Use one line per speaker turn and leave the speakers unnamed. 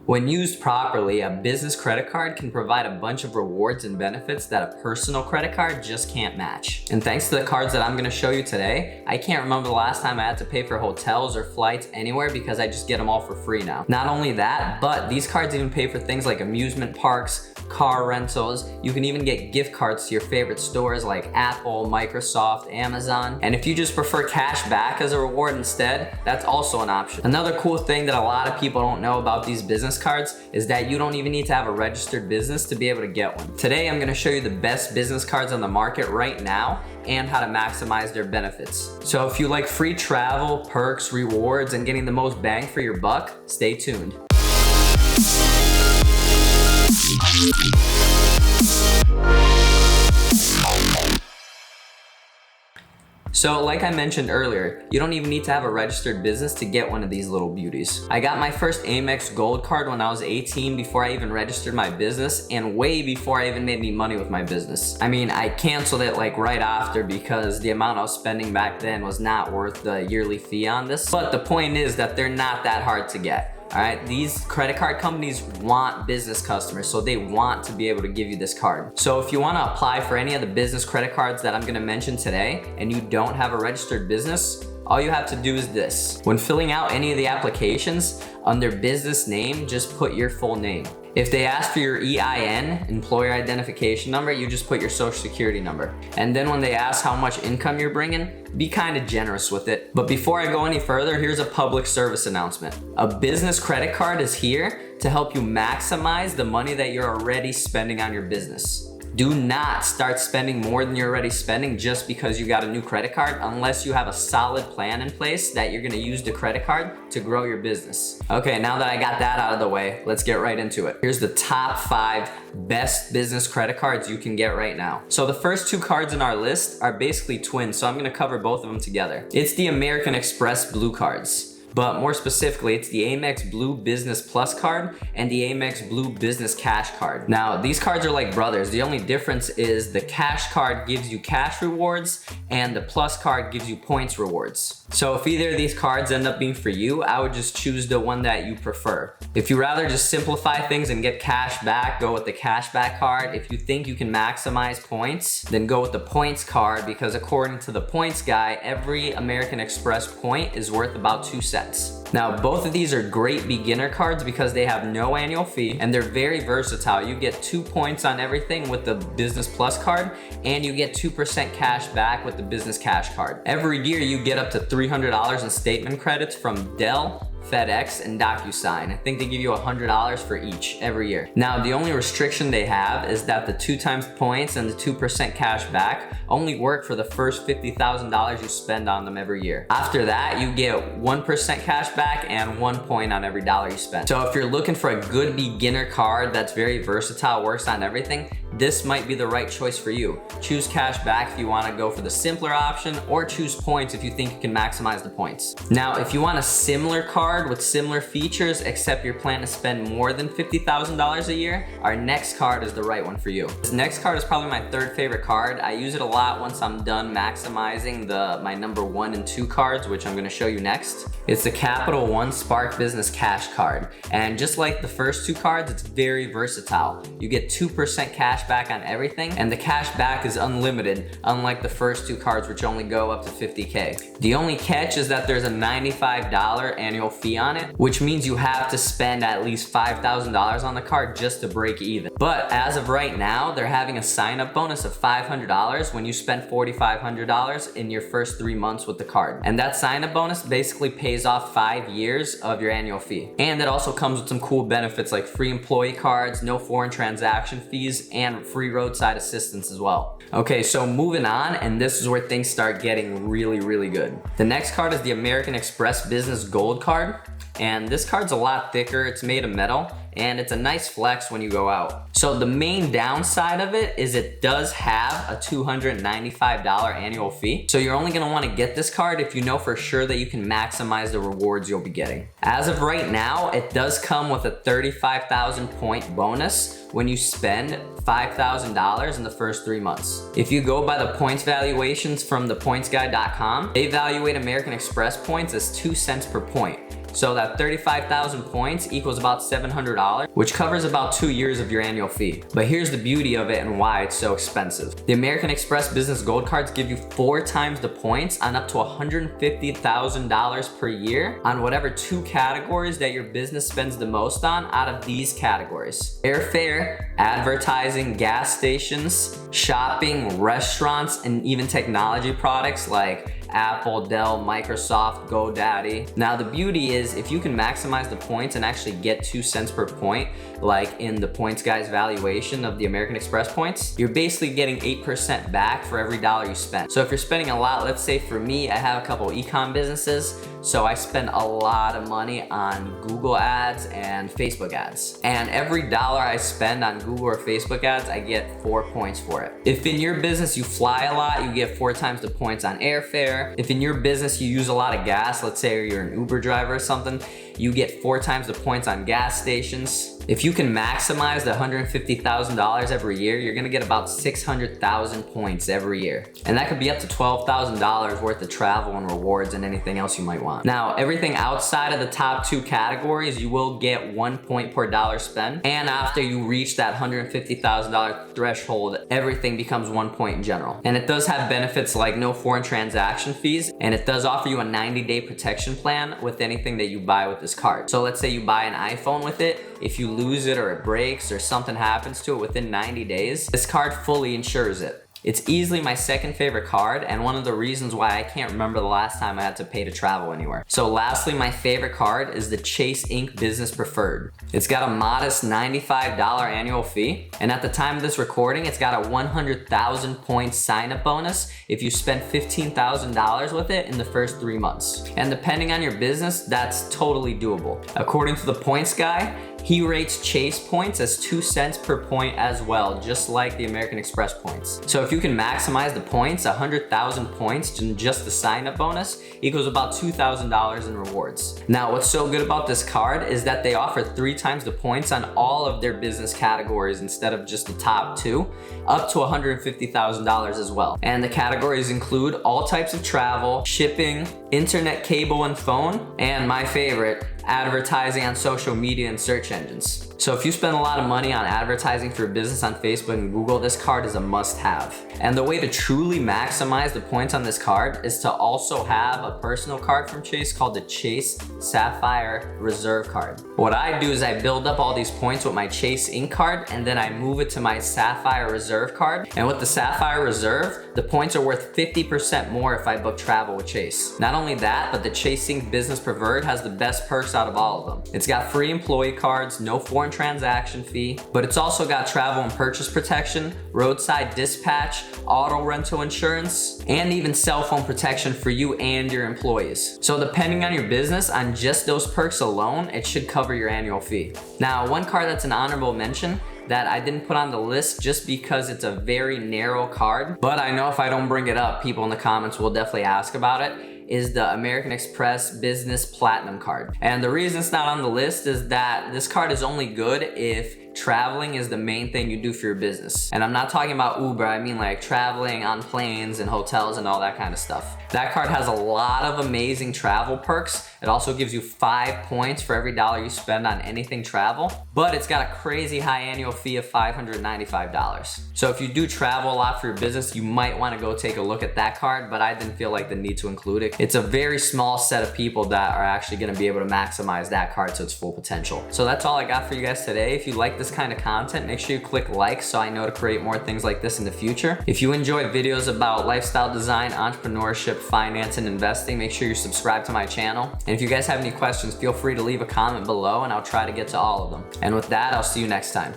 When used properly, a business credit card can provide a bunch of rewards and benefits that a personal credit card just can't match. And thanks to the cards that I'm going to show you today, I can't remember the last time I had to pay for hotels or flights anywhere because I just get them all for free now. Not only that, but these cards even pay for things like amusement parks, car rentals. You can even get gift cards to your favorite stores like Apple, Microsoft, Amazon. And if you just prefer cash back as a reward instead, that's also an option. Another cool thing that a lot of people don't know about these business cards is that you don't even need to have a registered business to be able to get one. Today, I'm going to show you the best business cards on the market right now and how to maximize their benefits. So if you like free travel, perks, rewards, and getting the most bang for your buck, stay tuned. So like I mentioned earlier, you don't even need to have a registered business to get one of these little beauties. I got my first Amex Gold card when I was 18 before I even registered my business and way before I even made any money with my business. I mean, I canceled it like right after because the amount I was spending back then was not worth the yearly fee on this. But the point is that they're not that hard to get. All right, these credit card companies want business customers, so they want to be able to give you this card. So if you want to apply for any of the business credit cards that I'm going to mention today and you don't have a registered business, all you have to do is this. When filling out any of the applications, under business name, just put your full name. If they ask for your EIN, employer identification number, you just put your social security number. And then when they ask how much income you're bringing, be kind of generous with it. But before I go any further, here's a public service announcement. A business credit card is here to help you maximize the money that you're already spending on your business. Do not start spending more than you're already spending just because you got a new credit card unless you have a solid plan in place that you're gonna use the credit card to grow your business. Okay, now that I got that out of the way, let's get right into it. Here's the top 5 best business credit cards you can get right now. So the first 2 cards in our list are basically twins, so I'm gonna cover both of them together. It's the American Express Blue cards. But more specifically, it's the Amex Blue Business Plus card and the Amex Blue Business Cash card. Now, these cards are like brothers. The only difference is the cash card gives you cash rewards and the plus card gives you points rewards. So if either of these cards end up being for you, I would just choose the one that you prefer. If you rather just simplify things and get cash back, go with the cash back card. If you think you can maximize points, then go with the points card because according to the points guy, every American Express point is worth about 2 cents. Now, both of these are great beginner cards because they have no annual fee and they're very versatile. You get 2 points on everything with the Business Plus card and you get 2% cash back with the Business Cash card. Every year you get up to $300 in statement credits from Dell, FedEx, and DocuSign. I think they give you $100 for each every year. Now, the only restriction they have is that the 2 times points and the 2% cash back only work for the first $50,000 you spend on them every year. After that, you get 1% cash back and 1 point on every dollar you spend. So if you're looking for a good beginner card that's very versatile, works on everything, this might be the right choice for you. Choose cash back if you want to go for the simpler option, or choose points if you think you can maximize the points. Now, if you want a similar card with similar features, except you plan to spend more than $50,000 a year, our next card is the right one for you. This next card is probably my 3rd favorite card. I use it a lot once I'm done maximizing my number 1 and 2 cards, which I'm going to show you next. It's the Capital One Spark Business Cash card. And just like the first 2 cards, it's very versatile. You get 2% cash back on everything, and the cash back is unlimited, unlike the first 2 cards, which only go up to $50K. The only catch is that there's a $95 annual fee on it, which means you have to spend at least $5,000 on the card just to break even. But as of right now, they're having a sign-up bonus of $500 when you spend $4,500 in your first 3 months with the card. And that sign-up bonus basically pays off 5 years of your annual fee. And it also comes with some cool benefits like free employee cards, no foreign transaction fees, and free roadside assistance as well. Okay, so moving on, and this is where things start getting really, really good. The next card is the American Express Business Gold card. And this card's a lot thicker, it's made of metal, and it's a nice flex when you go out. So the main downside of it is it does have a $295 annual fee. So you're only gonna wanna get this card if you know for sure that you can maximize the rewards you'll be getting. As of right now, it does come with a 35,000 point bonus when you spend $5,000 in the first 3 months. If you go by the points valuations from thepointsguy.com, they evaluate American Express points as 2 cents per point. So that 35,000 points equals about $700, which covers about 2 years of your annual fee. But here's the beauty of it and why it's so expensive. The American Express Business Gold Cards give you 4 times the points on up to $150,000 per year on whatever 2 categories that your business spends the most on out of these categories: airfare, advertising, gas stations, shopping, restaurants, and even technology products like Apple, Dell, Microsoft, GoDaddy. Now the beauty is if you can maximize the points and actually get 2 cents per point, like in the Points Guy's valuation of the American Express points, you're basically getting 8% back for every dollar you spend. So if you're spending a lot, let's say for me, I have a couple e-com businesses, so I spend a lot of money on Google ads and Facebook ads. And every dollar I spend on Google or Facebook ads, I get 4 points for it. If in your business you fly a lot, you get 4 times the points on airfare. If in your business you use a lot of gas, let's say you're an Uber driver or something, you get 4 times the points on gas stations. If you can maximize the $150,000 every year, you're gonna get about 600,000 points every year. And that could be up to $12,000 worth of travel and rewards and anything else you might want. Now, everything outside of the top 2 categories, you will get 1 point per dollar spent. And after you reach that $150,000 threshold, everything becomes 1 point in general. And it does have benefits like no foreign transaction fees, and it does offer you a 90-day protection plan with anything that you buy with this card. So let's say you buy an iPhone with it. If you lose it or it breaks or something happens to it within 90 days, this card fully insures it. It's easily my second favorite card and one of the reasons why I can't remember the last time I had to pay to travel anywhere. So lastly, my favorite card is the Chase Ink Business Preferred. It's got a modest $95 annual fee, and at the time of this recording, it's got a 100,000 point sign-up bonus if you spend $15,000 with it in the first 3 months. And depending on your business, that's totally doable. According to the Points Guy, he rates Chase points as 2 cents per point as well, just like the American Express points. So if you can maximize the points, 100,000 points in just the sign-up bonus equals about $2,000 in rewards. Now, what's so good about this card is that they offer 3 times the points on all of their business categories instead of just the top 2, up to $150,000 as well. And the categories include all types of travel, shipping, internet, cable, and phone, and my favorite, advertising on social media and search engines. So if you spend a lot of money on advertising for your business on Facebook and Google, this card is a must-have. And the way to truly maximize the points on this card is to also have a personal card from Chase called the Chase Sapphire Reserve Card. What I do is I build up all these points with my Chase Ink card, and then I move it to my Sapphire Reserve card. And with the Sapphire Reserve, the points are worth 50% more if I book travel with Chase. Not only that, but the Chase Ink Business Preferred has the best perks out of all of them. It's got free employee cards, no foreign transaction fee, but it's also got travel and purchase protection, roadside dispatch, auto rental insurance, and even cell phone protection for you and your employees. So depending on your business, on just those perks alone, it should cover your annual fee. Now, one card that's an honorable mention that I didn't put on the list just because it's a very narrow card, but I know if I don't bring it up, people in the comments will definitely ask about it, is the American Express Business Platinum Card. And the reason it's not on the list is that this card is only good if traveling is the main thing you do for your business. And I'm not talking about Uber, I mean like traveling on planes and hotels and all that kind of stuff. That card has a lot of amazing travel perks. It also gives you 5 points for every dollar you spend on anything travel, but it's got a crazy high annual fee of $595. So if you do travel a lot for your business, you might want to go take a look at that card, but I didn't feel like the need to include it. It's a very small set of people that are actually going to be able to maximize that card to its full potential. So that's all I got for you guys today. If you like this kind of content, make sure you click like so I know to create more things like this in the future. If you enjoy videos about lifestyle design, entrepreneurship, finance, and investing, make sure you subscribe to my channel. And if you guys have any questions, feel free to leave a comment below and I'll try to get to all of them. And with that, I'll see you next time.